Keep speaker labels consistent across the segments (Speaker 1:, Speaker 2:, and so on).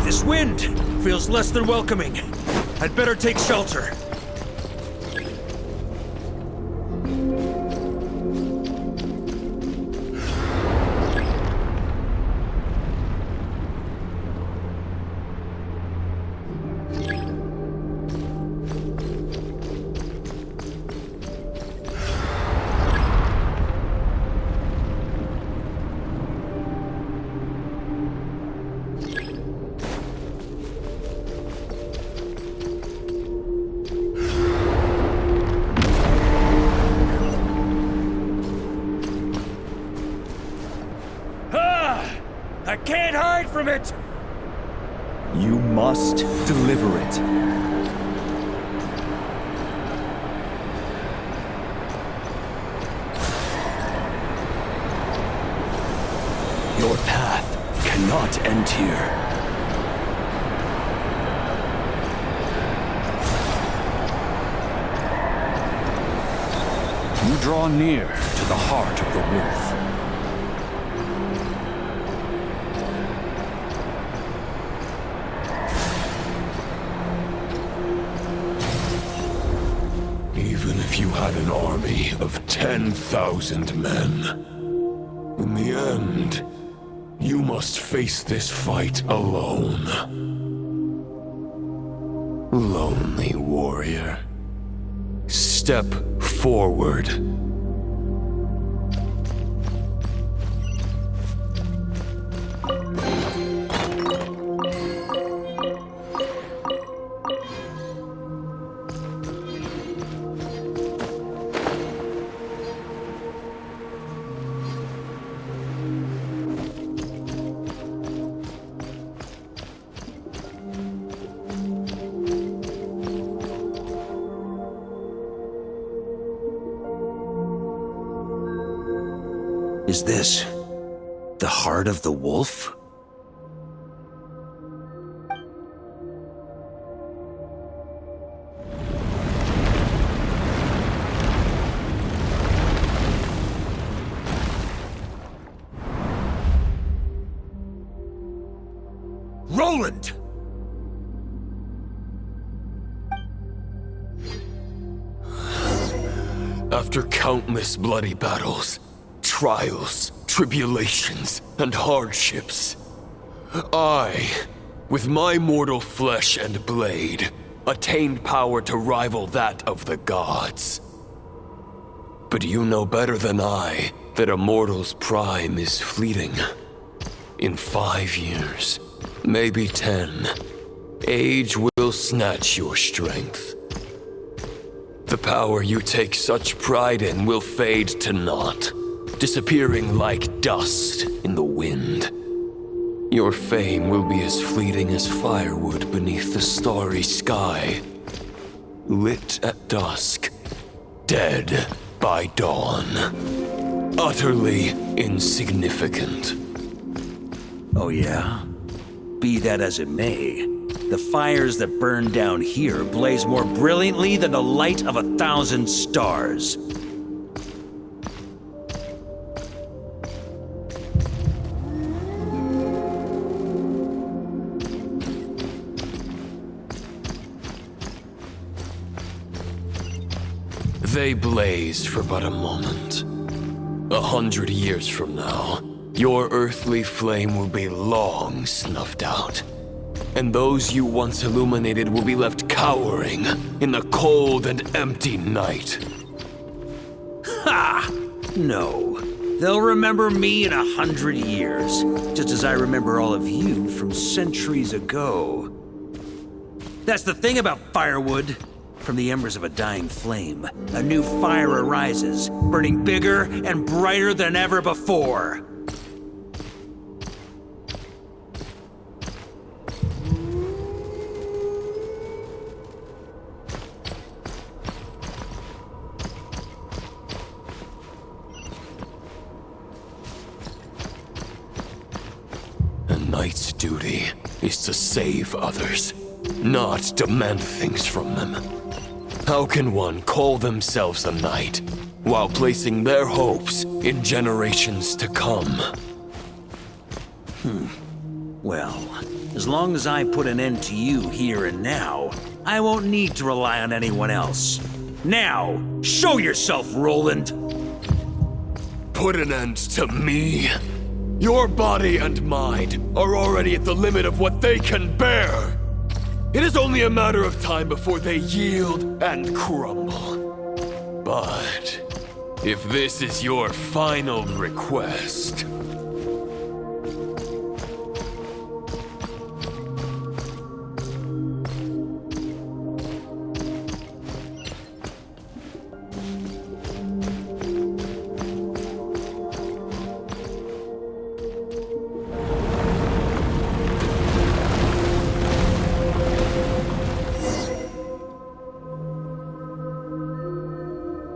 Speaker 1: This wind feels less than welcoming. I'd better take shelter. I can't hide from it!
Speaker 2: You must deliver it. Your path cannot end here. You draw near to the heart of the wolf.
Speaker 3: Even if you had an army of 10,000 men, in the end, you must face this fight alone. Lonely warrior. Step forward.
Speaker 1: Is this the heart of the wolf? Roland!
Speaker 3: After countless bloody battles, trials, tribulations, and hardships, I, with my mortal flesh and blade, attained power to rival that of the gods. But you know better than I that a mortal's prime is fleeting. In 5 years, maybe 10, age will snatch your strength. The power you take such pride in will fade to naught, disappearing like dust in the wind. Your fame will be as fleeting as firewood beneath the starry sky, lit at dusk, dead by dawn. Utterly insignificant.
Speaker 1: Oh yeah? Be that as it may, the fires that burn down here blaze more brilliantly than the light of 1,000 stars.
Speaker 3: They blaze for but a moment. 100 years from now, your earthly flame will be long snuffed out. And those you once illuminated will be left cowering in the cold and empty night.
Speaker 1: Ha! No. They'll remember me in 100 years, just as I remember all of you from centuries ago. That's the thing about firewood. From the embers of a dying flame, a new fire arises, burning bigger and brighter than ever before.
Speaker 3: A knight's duty is to save others, not demand things from them. How can one call themselves a knight while placing their hopes in generations to come?
Speaker 1: Well, as long as I put an end to you here and now, I won't need to rely on anyone else. Now, show yourself, Roland!
Speaker 3: Put an end to me? Your body and mind are already at the limit of what they can bear. It is only a matter of time before they yield and crumble. But if this is your final request...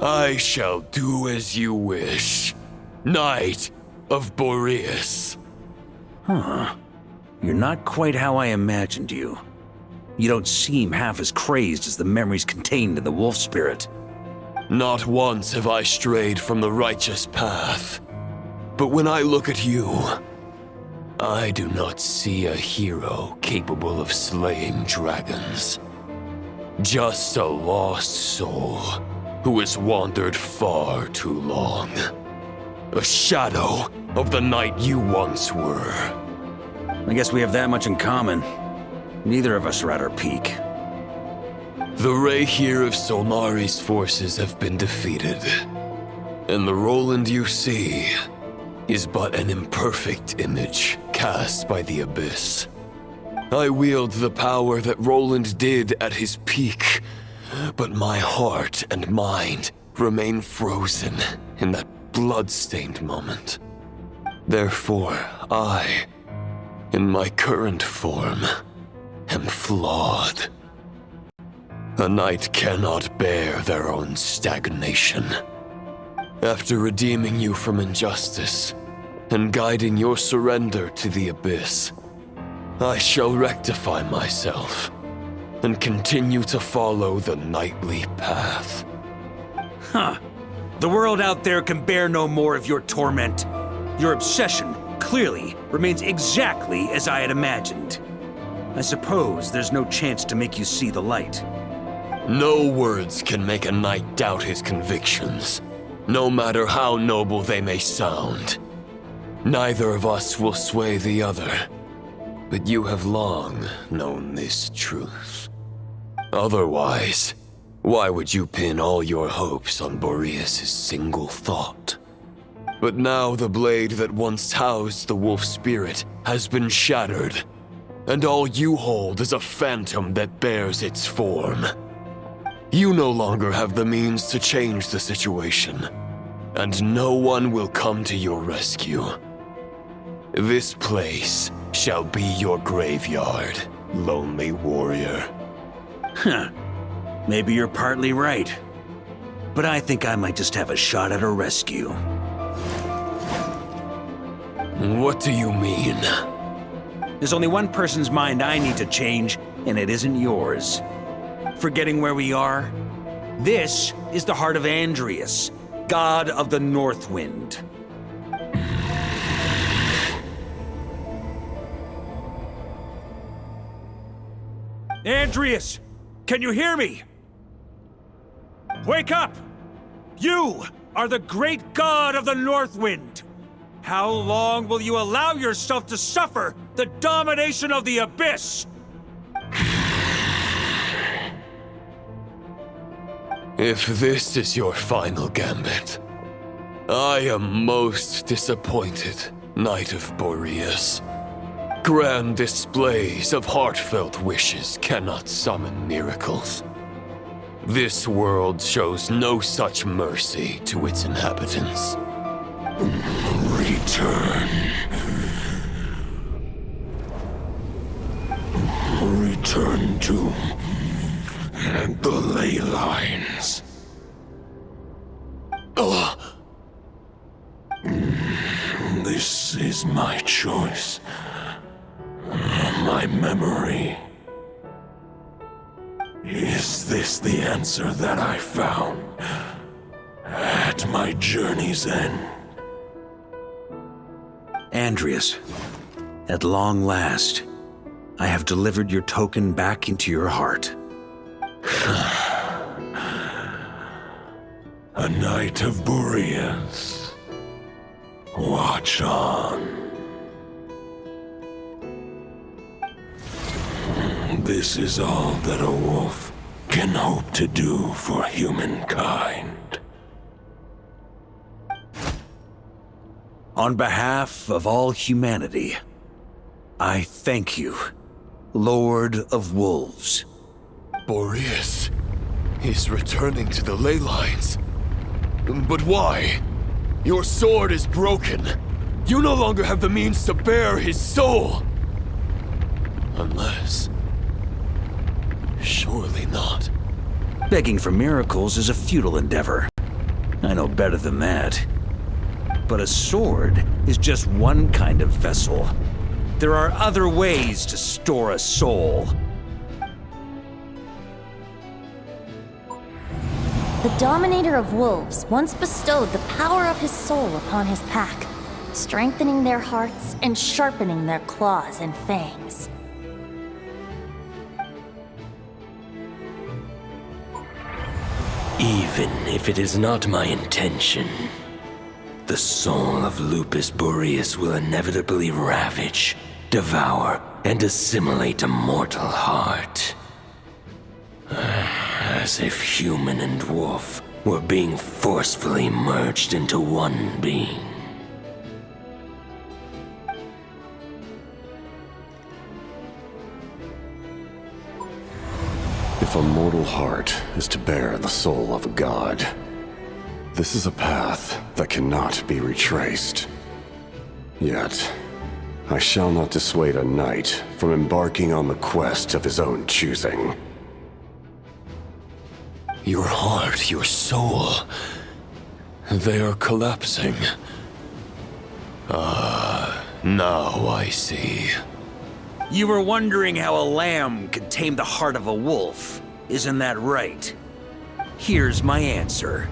Speaker 3: I shall do as you wish, Knight of Boreas.
Speaker 1: Huh. You're not quite how I imagined you. You don't seem half as crazed as the memories contained in the wolf spirit.
Speaker 3: Not once have I strayed from the righteous path. But when I look at you, I do not see a hero capable of slaying dragons. Just a lost soul who has wandered far too long. A shadow of the knight you once were.
Speaker 1: I guess we have that much in common. Neither of us are at our peak.
Speaker 3: The Rayhir of Solnari's forces have been defeated, and the Roland you see is but an imperfect image cast by the Abyss. I wield the power that Roland did at his peak, but my heart and mind remain frozen in that blood-stained moment. Therefore, I, in my current form, am flawed. A knight cannot bear their own stagnation. After redeeming you from injustice and guiding your surrender to the Abyss, I shall rectify myself and continue to follow the knightly path.
Speaker 1: Huh. The world out there can bear no more of your torment. Your obsession, clearly, remains exactly as I had imagined. I suppose there's no chance to make you see the light.
Speaker 3: No words can make a knight doubt his convictions, no matter how noble they may sound. Neither of us will sway the other, but you have long known this truth. Otherwise, why would you pin all your hopes on Boreas' single thought? But now the blade that once housed the wolf spirit has been shattered, and all you hold is a phantom that bears its form. You no longer have the means to change the situation, and no one will come to your rescue. This place shall be your graveyard, lonely warrior.
Speaker 1: Huh. Maybe you're partly right. But I think I might just have a shot at a rescue.
Speaker 3: What do you mean?
Speaker 1: There's only one person's mind I need to change, and it isn't yours. Forgetting where we are? This is the heart of Andrias, god of the North Wind. Andrias! Can you hear me? Wake up! You are the great god of the North Wind! How long will you allow yourself to suffer the domination of the Abyss?
Speaker 3: If this is your final gambit, I am most disappointed, Knight of Boreas. Grand displays of heartfelt wishes cannot summon miracles. This world shows no such mercy to its inhabitants.
Speaker 4: Return. Return to the ley lines. This is my choice. My memory. Is this the answer that I found at my journey's end?
Speaker 1: Andrias, At long last, I have delivered your token back into your heart.
Speaker 4: A knight of Boreas. Watch on. This is all that a wolf can hope to do for humankind.
Speaker 1: On behalf of all humanity, I thank you, Lord of Wolves.
Speaker 3: Boreas is returning to the ley lines. But why? Your sword is broken. You no longer have the means to bear his soul. Unless... surely not.
Speaker 1: Begging for miracles is a futile endeavor. I know better than that. But a sword is just one kind of vessel. There are other ways to store a soul.
Speaker 5: The Dominator of Wolves once bestowed the power of his soul upon his pack, strengthening their hearts and sharpening their claws and fangs.
Speaker 6: Even if it is not my intention, the soul of Lupus Boreas will inevitably ravage, devour, and assimilate a mortal heart. As if human and wolf were being forcefully merged into one being.
Speaker 7: If a mortal heart is to bear the soul of a god, this is a path that cannot be retraced. Yet, I shall not dissuade a knight from embarking on the quest of his own choosing.
Speaker 3: Your heart, your soul... they are collapsing. Now I see.
Speaker 1: You were wondering how a lamb could tame the heart of a wolf, isn't that right? Here's my answer.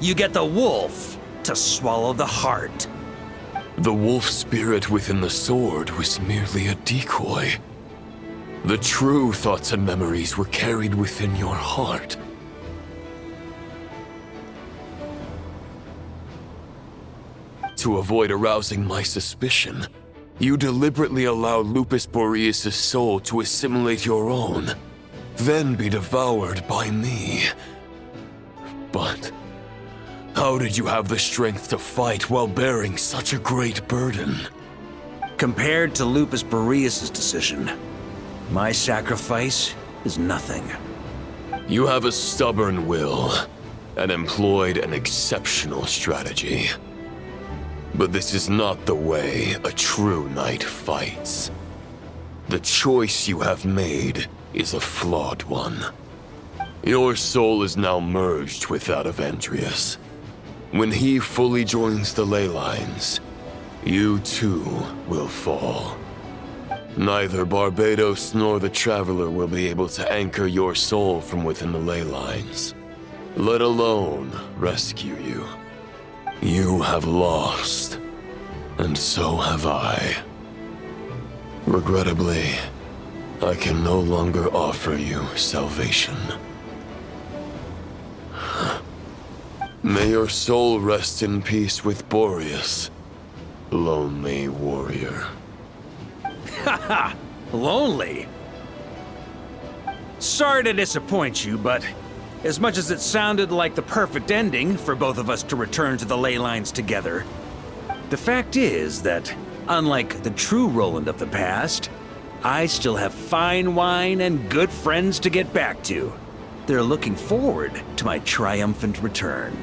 Speaker 1: You get the wolf to swallow the heart.
Speaker 3: The wolf spirit within the sword was merely a decoy. The true thoughts and memories were carried within your heart. To avoid arousing my suspicion, you deliberately allowed Lupus Boreas' soul to assimilate your own, then be devoured by me. But how did you have the strength to fight while bearing such a great burden?
Speaker 1: Compared to Lupus Boreas' decision, my sacrifice is nothing.
Speaker 3: You have a stubborn will, and employed an exceptional strategy. But this is not the way a true knight fights. The choice you have made is a flawed one. Your soul is now merged with that of Andreas. When he fully joins the ley lines, you too will fall. Neither Barbados nor the Traveler will be able to anchor your soul from within the ley lines, let alone rescue you. You have lost, and so have I. Regrettably, I can no longer offer you salvation. May your soul rest in peace with Boreas, lonely warrior.
Speaker 1: Haha! Lonely? Sorry to disappoint you, but as much as it sounded like the perfect ending for both of us to return to the ley lines together, the fact is that, unlike the true Roland of the past, I still have fine wine and good friends to get back to. They're looking forward to my triumphant return.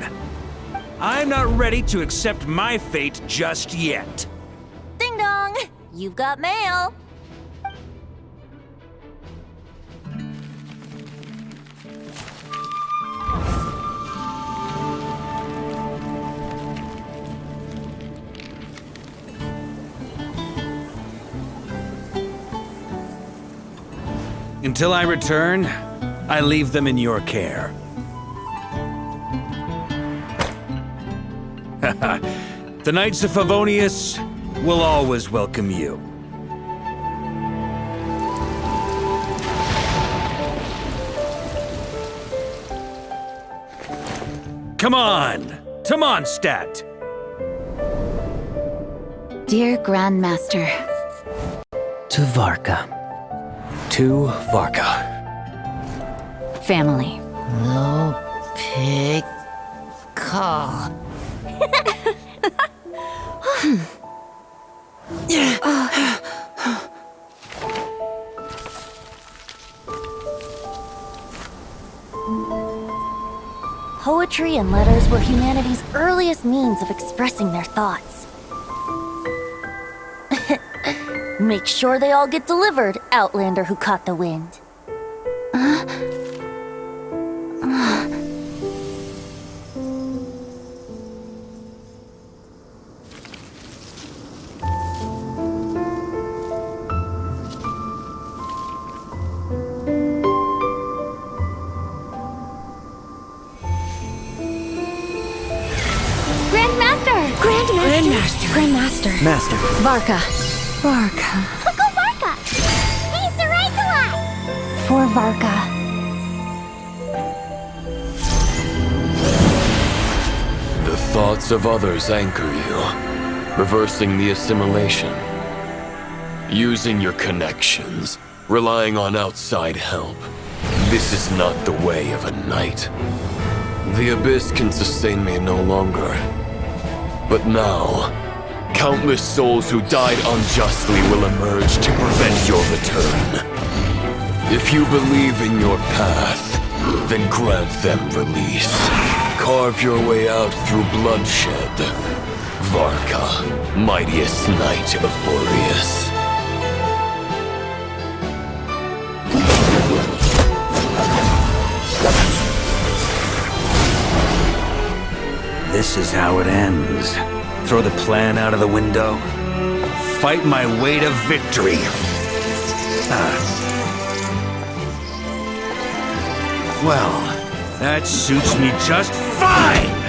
Speaker 1: I'm not ready to accept my fate just yet.
Speaker 5: Ding dong! You've got mail!
Speaker 1: Until I return, I leave them in your care. The Knights of Favonius will always welcome you. Come on! To Mondstadt!
Speaker 5: Dear Grandmaster,
Speaker 6: To Varka. To Varka.
Speaker 5: family.
Speaker 8: Low pig call.
Speaker 5: Poetry and letters were humanity's earliest means of expressing their thoughts. Make sure they all get delivered, Outlander who caught the wind. Grandmaster.
Speaker 6: Master.
Speaker 5: Varka.
Speaker 9: Go Barca! He's the right to us!
Speaker 5: For Varka.
Speaker 3: The thoughts of others anchor you, reversing the assimilation. Using your connections, relying on outside help. This is not the way of a knight. The Abyss can sustain me no longer. But now, countless souls who died unjustly will emerge to prevent your return. If you believe in your path, then grant them release. Carve your way out through bloodshed. Varka, mightiest knight of Boreas.
Speaker 1: This is how it ends. Throw the plan out of the window. Fight my way to victory. Well, that suits me just fine!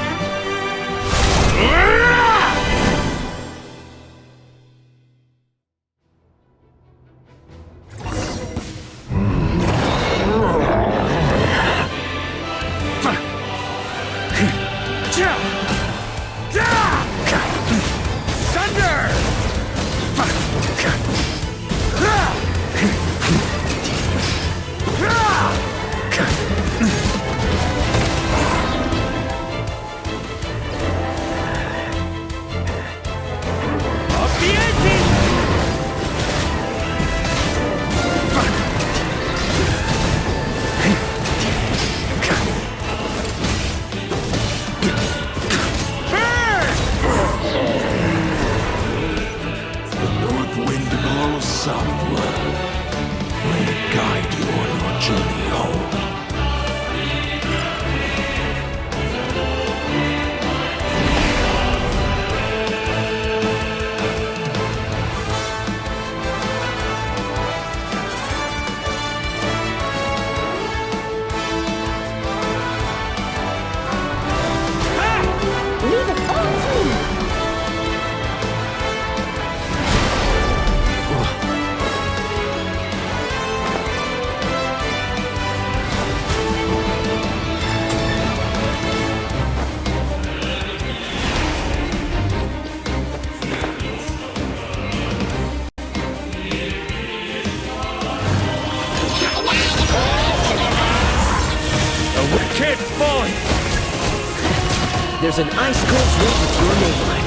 Speaker 6: There's an ice cold drink with your name on it.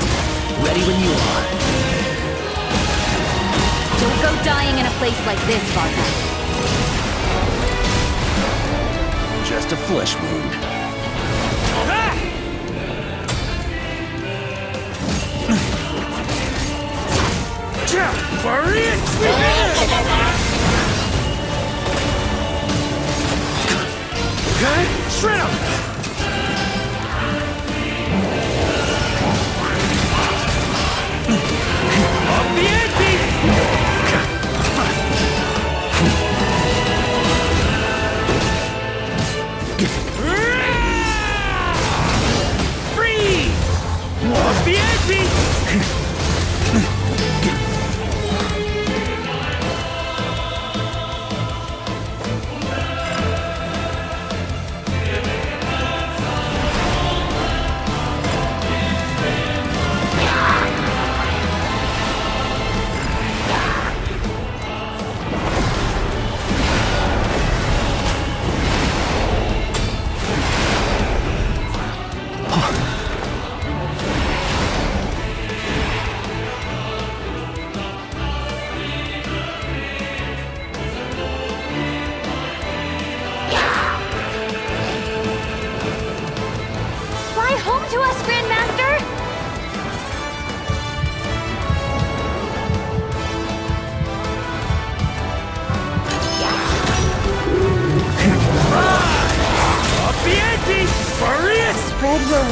Speaker 6: Ready when you are.
Speaker 5: Don't go dying in a place like this, Varka.
Speaker 1: Just a flesh wound. Shred him!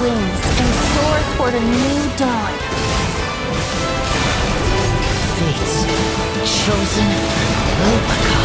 Speaker 5: wings and soar toward a new dawn.
Speaker 8: Fate's chosen Lupica.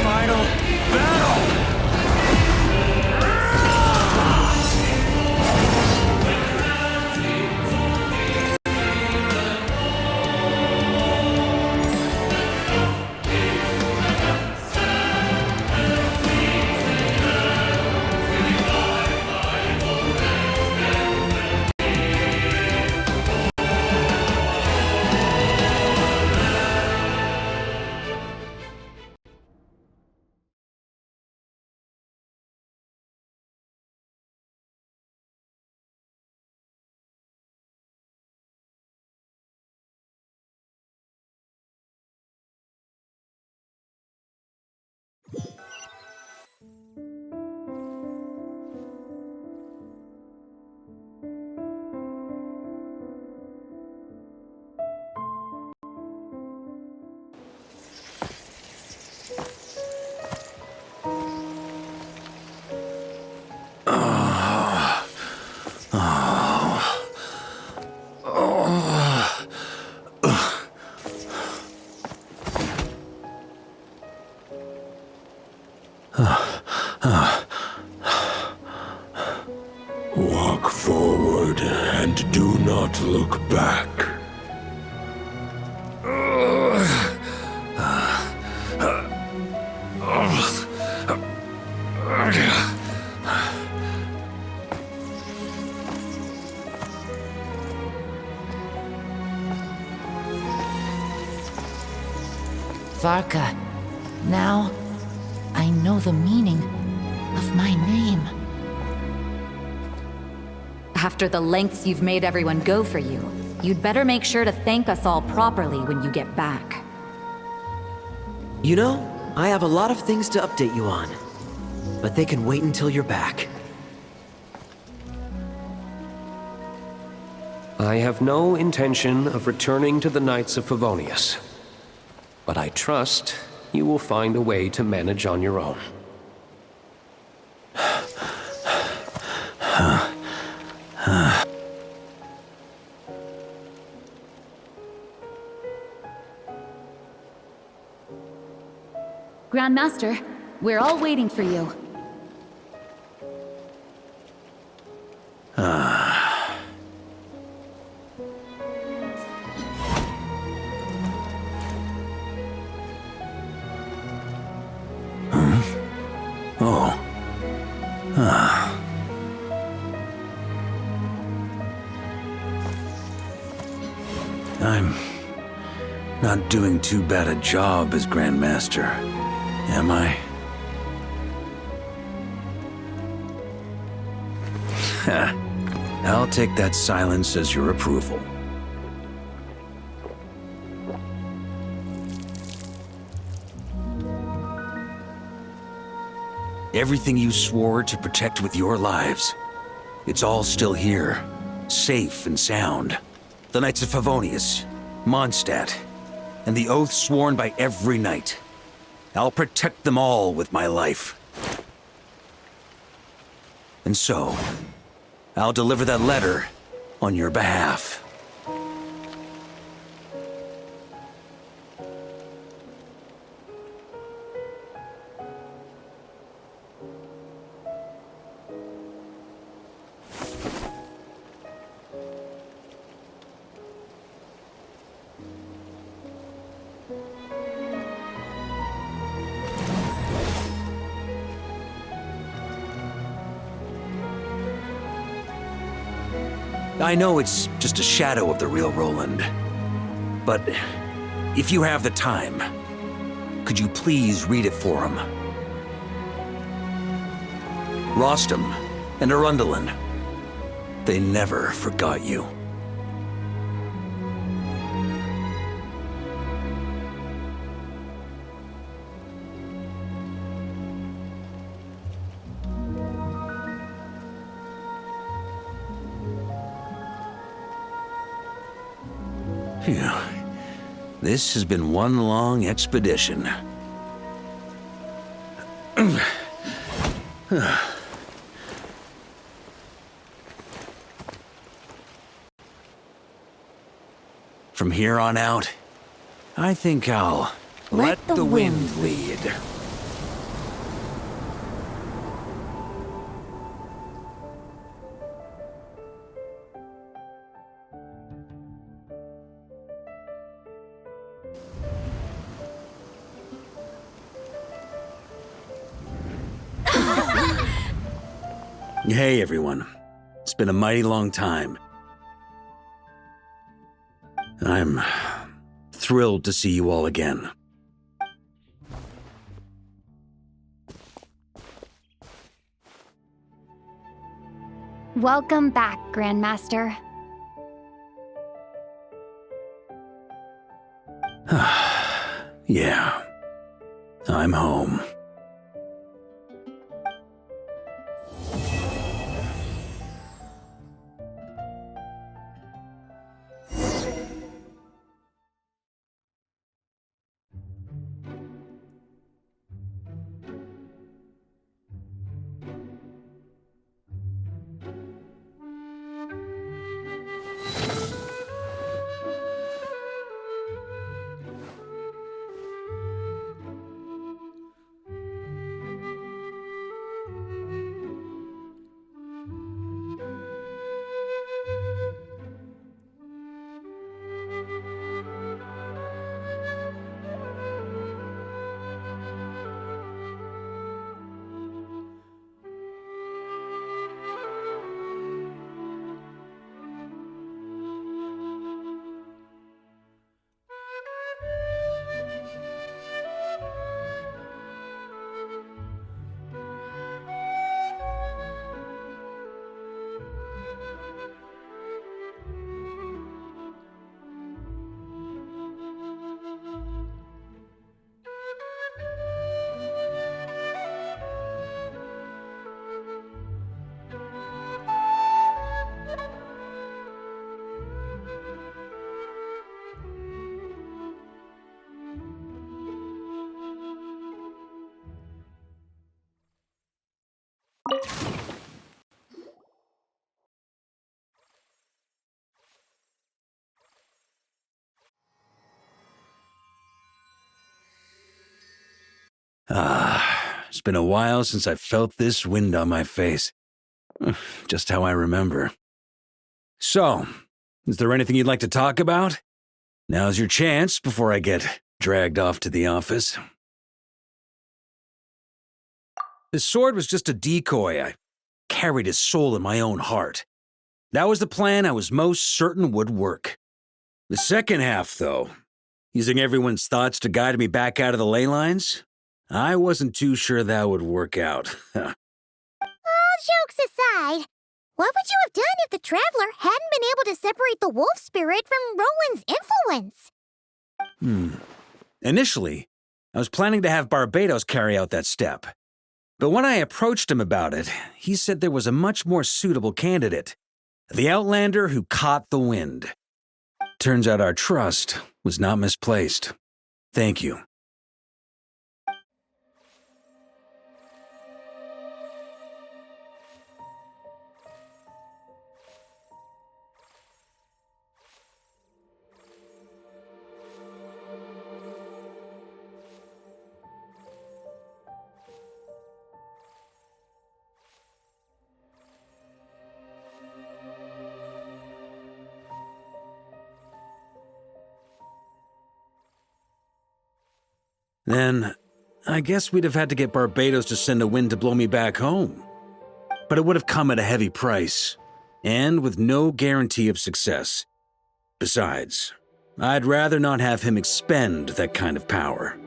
Speaker 1: Final battle!
Speaker 4: Walk forward and do not look back.
Speaker 8: Varka, now I know the meaning of my name.
Speaker 10: After the lengths you've made everyone go for you, you'd better make sure to thank us all properly when you get back.
Speaker 11: You know, I have a lot of things to update you on, but they can wait until you're back.
Speaker 12: I have no intention of returning to the Knights of Favonius, but I trust you will find a way to manage on your own.
Speaker 10: Grandmaster, we're all waiting for you.
Speaker 1: I'm not doing too bad a job as Grandmaster, am I? I'll take that silence as your approval. Everything you swore to protect with your lives, it's all still here, safe and sound. The Knights of Favonius, Mondstadt, and the oath sworn by every knight. I'll protect them all with my life. And so, I'll deliver that letter on your behalf. I know it's just a shadow of the real Roland, but if you have the time, could you please read it for him? Rostam and Arundelen, They never forgot you. Phew. This has been one long expedition. From here on out, I think I'll let the wind lead. Hey everyone, it's been a mighty long time. I'm thrilled to see you all again.
Speaker 9: Welcome back, Grandmaster.
Speaker 1: Yeah, I'm home. It's been a while since I felt this wind on my face. Just how I remember. So, is there anything you'd like to talk about? Now's your chance before I get dragged off to the office. His sword was just a decoy. I carried his soul in my own heart. That was the plan I was most certain would work. The second half, though, using everyone's thoughts to guide me back out of the ley lines, I wasn't too sure that would work out.
Speaker 9: All jokes aside, what would you have done if the Traveler hadn't been able to separate the wolf spirit from Roland's influence?
Speaker 1: Initially, I was planning to have Barbados carry out that step. But when I approached him about it, he said there was a much more suitable candidate. The Outlander who caught the wind. Turns out our trust was not misplaced. Thank you. Then, I guess we'd have had to get Barbados to send a wind to blow me back home. But it would have come at a heavy price, and with no guarantee of success. Besides, I'd rather not have him expend that kind of power.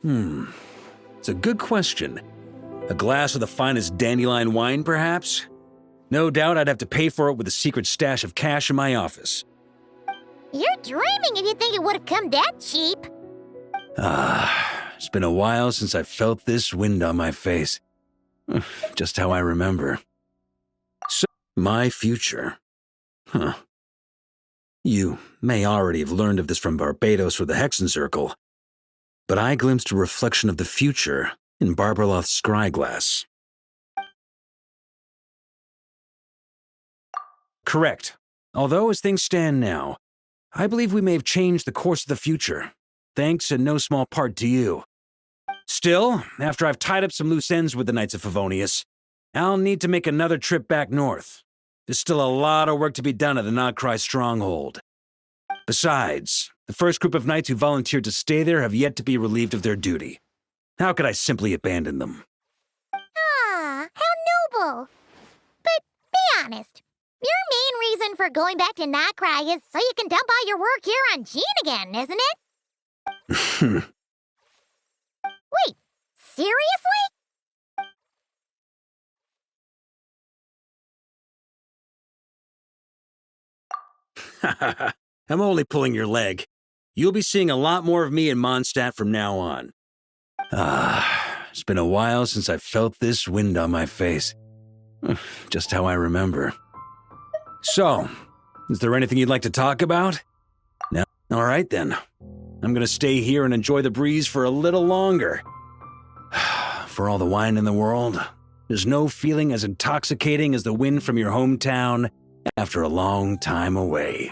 Speaker 1: It's a good question. A glass of the finest dandelion wine, perhaps? No doubt I'd have to pay for it with a secret stash of cash in my office.
Speaker 9: You're dreaming if you think it would have come that cheap.
Speaker 1: It's been a while since I felt this wind on my face. Just how I remember. So, my future. You may already have learned of this from Barbados or the Hexen Circle, but I glimpsed a reflection of the future in Barbarloth's scryglass. Correct. Although as things stand now, I believe we may have changed the course of the future, thanks in no small part to you. Still, after I've tied up some loose ends with the Knights of Favonius, I'll need to make another trip back north. There's still a lot of work to be done at the Notcry stronghold. Besides, the first group of knights who volunteered to stay there have yet to be relieved of their duty. How could I simply abandon them?
Speaker 9: Ah, how noble. But be honest, your main reason for going back to Notcry is so you can dump all your work here on Jean again, isn't it? Wait, seriously?
Speaker 1: I'm only pulling your leg. You'll be seeing a lot more of me in Mondstadt from now on. It's been a while since I felt this wind on my face. Just how I remember. So, is there anything you'd like to talk about? No? All right then. I'm gonna stay here and enjoy the breeze for a little longer. For all the wine in the world, there's no feeling as intoxicating as the wind from your hometown after a long time away.